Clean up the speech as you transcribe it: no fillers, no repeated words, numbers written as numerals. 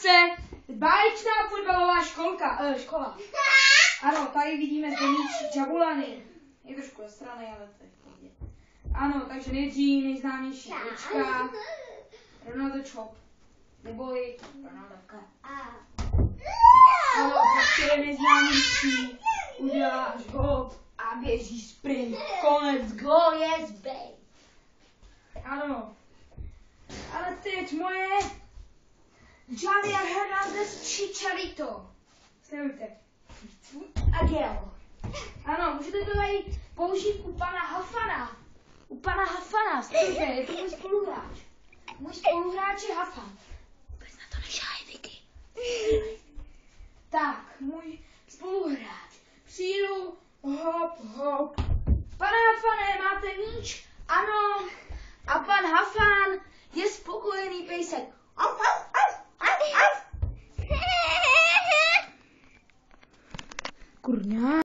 akce. Báječná fotbalová škola. Ano, tady vidíme zde míč Jabulany. Je trošku strany, ale to je v pohodě. Ano, takže nejdřív nejznámější klička. Ronaldo Chop. Neboli Ronaldovka. Ano, prostě je nejznámější. Uděláš hop a běží sprint. Konec, gol je zbej. Ano. Ale teď moje Javier Hernández Chicharito. Sledujte. A gel. Ano, můžete to tady použít u pana Hafana. Sledujte, je to můj spoluhráč. Můj spoluhráč je Hafan. Vůbec na to nešáhej, Vicky. Tak, můj spoluhráč. Přijdu, hop. Pane Hafane, máte míč? Ano. A pan Hafan je spokojený pejsek. Kurňa.